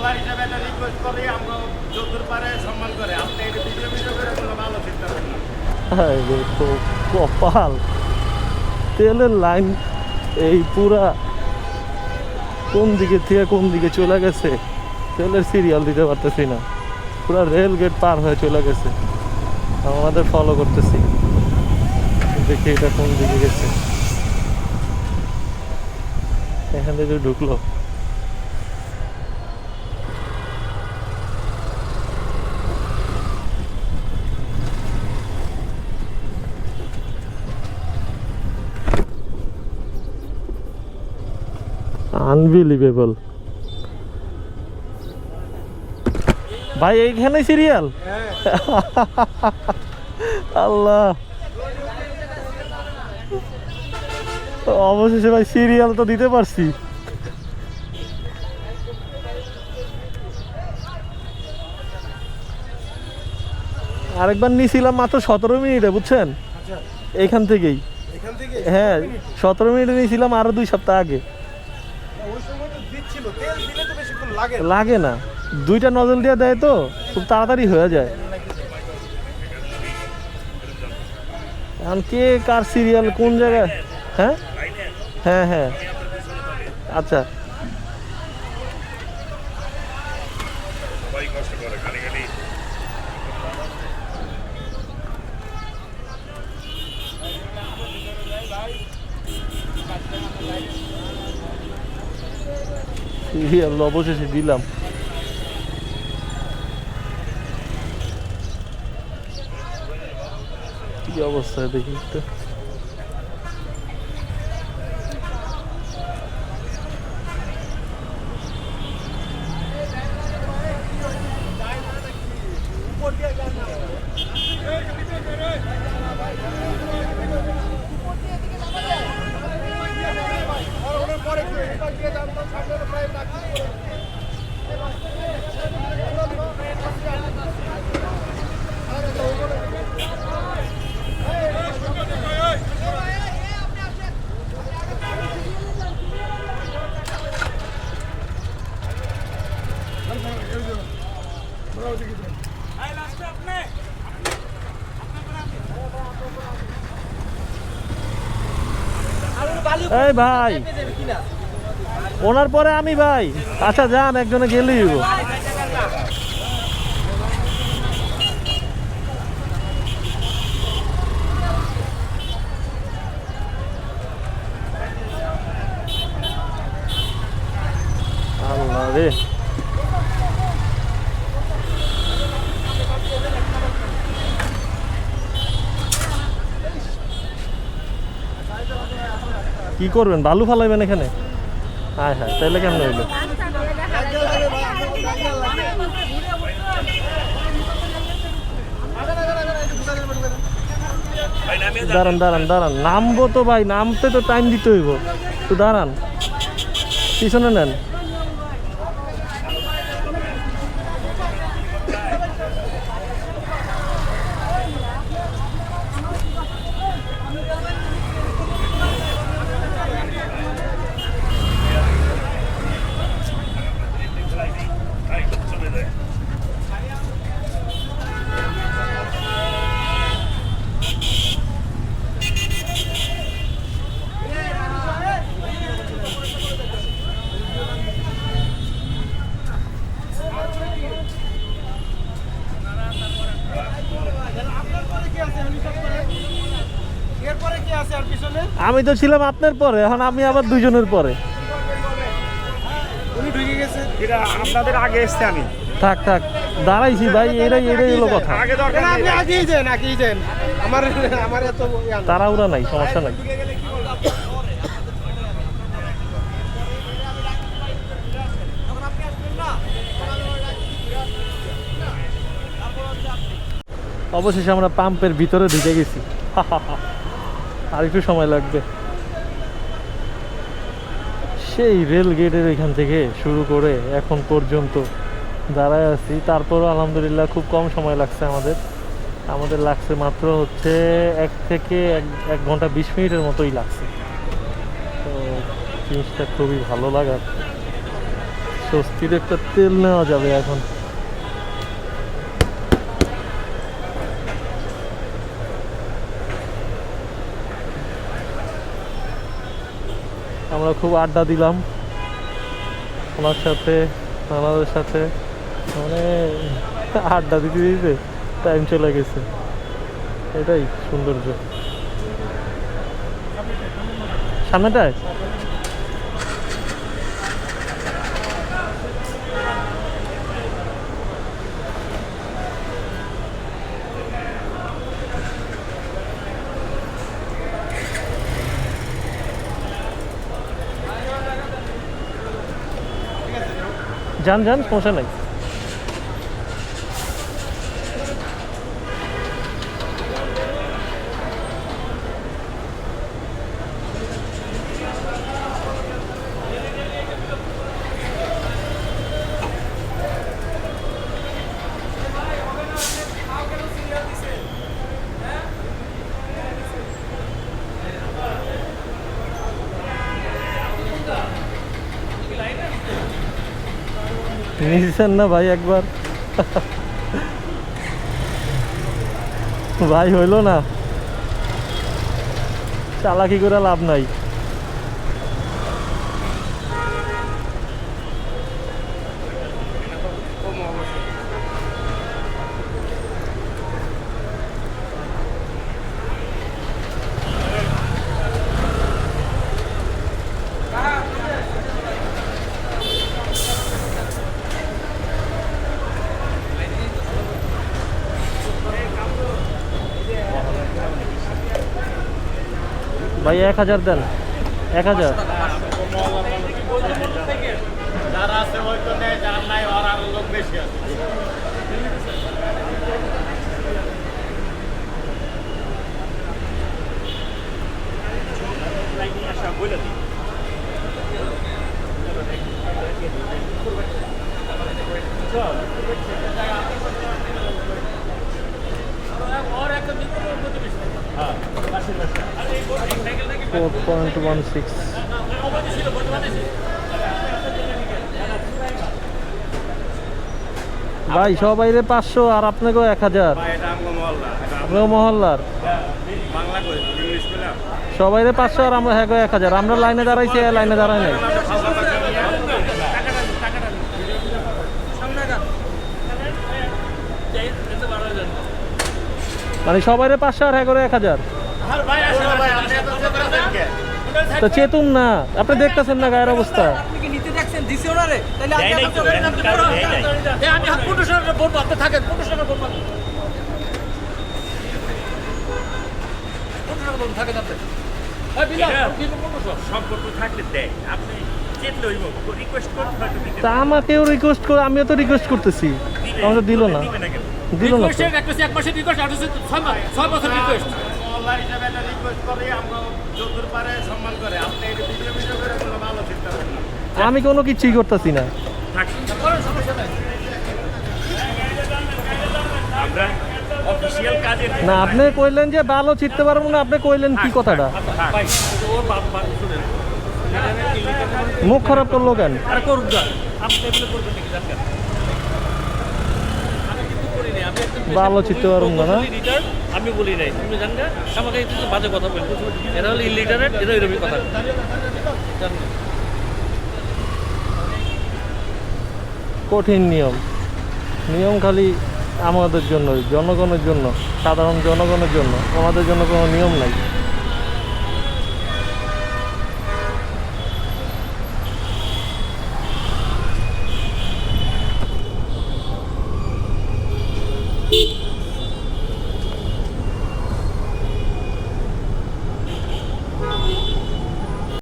Blogger হিসেবে একটা request করি, আমরা যতদূর পারে সম্মান করে আপনি এটা ভিডিও ভিডিও করে কোনো ভালো চিন্তা করেন না। হ্যাঁ রে, তো কপাল, তেলের লাইন এই পুরা কোন দিকে থেকে কোন দিকে চলে গেছে, তেলের সিরিয়াল দিতে পারতেছি না, পুরা রেল গেট পার হয়ে চলে গেছে। আমাদের ফলো করতেছি, দেখি এটা কোন দিকে গেছে। এখান থেকে ঢুকলো। আনবিলিভেবল ভাই, এইখানে সিরিয়াল। আল্লাহ, অবশেষে ভাই সিরিয়াল তো দিতে পারছি। আরেকবার নিয়েছিলাম মাত্র 17 মিনিটে, বুঝছেন, এইখান থেকেই। হ্যাঁ 17 মিনিটে নিয়েছিলাম আরো 2 সপ্তাহ আগে। লাগে না, 2টা নজল দিয়ে দেয় তো খুব তাড়াতাড়ি হয়ে যায়। এখন কে কার সিরিয়াল কোন জায়গায়? হ্যাঁ হ্যাঁ হ্যাঁ, আচ্ছা। সিরিয়াল অবশেষে দিলাম। কি অবস্থায় দেখি একটু। এই ভাই, ওনার পরে আমি ভাই। আচ্ছা যান, একজনে গেলেই হইব। আল্লাহ রে, কি করবেন, বালু ফালাইবেন এখানে? হ্যাঁ হ্যাঁ, তাহলে কেমন হইলো? দাঁড়ান দাঁড়ান দাঁড়ান, নামবো তো ভাই, নামতে তো টাইম দিতে হইব, তো দাঁড়ান, পিছনে নেন। আমি তো ছিলাম আপনার পরে, এখন আমি আবার 2 জনের পরে। উনি ঢুকে গেছে, এটা আপনাদের আগে এসছে। আমি থাক থাক, দাঁড়াইছি ভাই, এটাই হলো কথা। আগে দরকার না, আপনি আগেই যান, আগেই যান। আমার এত তাড়াহুড়া নাই, সমস্যা নাই। অবশেষে আমরা পাম্পের ভিতরে ঢুকে গেছি। আর একটু সময় লাগবে। সেই রেল গেটের এখান থেকে শুরু করে এখন পর্যন্ত দাঁড়ায় আছি, তারপরও আলহামদুলিল্লাহ খুব কম সময় লাগছে আমাদের লাগছে মাত্র হচ্ছে 1 থেকে 1 ঘন্টা 20 মিনিটের মতোই লাগছে। তো জিনিসটা খুবই ভালো লাগার। স্বস্তির একটা তেল নেওয়া যাবে এখন। আমরা খুব আড্ডা দিলাম ওনার সাথে, ওনাদের সাথে, মানে আড্ডা দিতে দিতে টাইম চলে গেছে। এটাই সৌন্দর্য। সামনেটায় যান যান, সমস্যা নাই। নিয়েছেন না ভাই একবার? ভাই হইলো না, চালাকি করে লাভ নাই। ভাই 1000 দেন, 1000। যারা আছে ওই তো নেই, যার নাই ওর আরো লোক বেশি আছে। হ্যাঁ 4.16। ভাই সবাইরে 500 আর আপনাকেও 1000। ভাই এটা আমগো মহল্লা, এটা আপনাকেও মহল্লার বাংলা কই ইংলিশ বললাম। সবাইরে 500 আর আমরা হ্যাঁ 1000। আমরা লাইনে দাঁড়াইছি, লাইনে দাঁড়াই নাই। মানে সবাইরে 500 আর হ্যাঁ 1000। আর ভাই আসলে ভাই আপনি এত চেক করে দেন কে? তো চেতুন না, আপনি দেখতেছেন না গায়ের অবস্থা। আপনি কি নিতে দেখছেন দিছে ওনারে? তাহলে আপনি এখন তো বলেন আপনি বড় আমি হাত 15 টাকা বলবো, আপনি থাকেন 15 টাকা বলবো। 15 টাকা বলবো, থাকেন আপনি। এই বিলাল, দিব 1500। সম্পর্ক থাকলে দেয়, আপনি চেতলে হইব, রিকোয়েস্ট করতে হয়তো দিতে তা আমাকেও রিকোয়েস্ট করে, আমিও তো রিকোয়েস্ট করতেছি, আমাকে দিল না, দিবে না কেন? দিল না তো। রিকোয়েস্টের একটা এক মাসের রিকোয়েস্ট, আর 6 বছর রিকোয়েস্ট। মহল্লা হিসাবে একটা রিকোয়েস্ট করে আমরা যতদূর পারে সম্মান করে। আপনি এই ভিডিও করে কোনো ভালো চিন্তা করেন না। আমি কোনো কিছুই করতেছি না। করেন, সমস্যা নাই। আমরা অফিসিয়াল কাজে না আপনি কইলেন যে ভালো চিনতে পারবো না, আপনি কইলেন কি কথাটা? ভাই ওর বাবা শুনেন, মুখ খারাপ করলো কেন? আরে করুন না, আপনি এগুলো করবেন নাকি জানেন? আমি কিন্তু করি নাই, আমি একদম ভালো চিনতে পারবো না, না? লিটার আমি বলি নাই, তুমি জানেন না আমাকে একটু বাজে কথা বলবো, এরা হলো ইলিটারেট, এরা এরকমই কথা জানেন। কঠিন নিয়ম, নিয়ম খালি আমাদের জন্য, জনগণের জন্য, সাধারণ জনগণের জন্য, আমাদের জন্য কোনো নিয়ম নাই।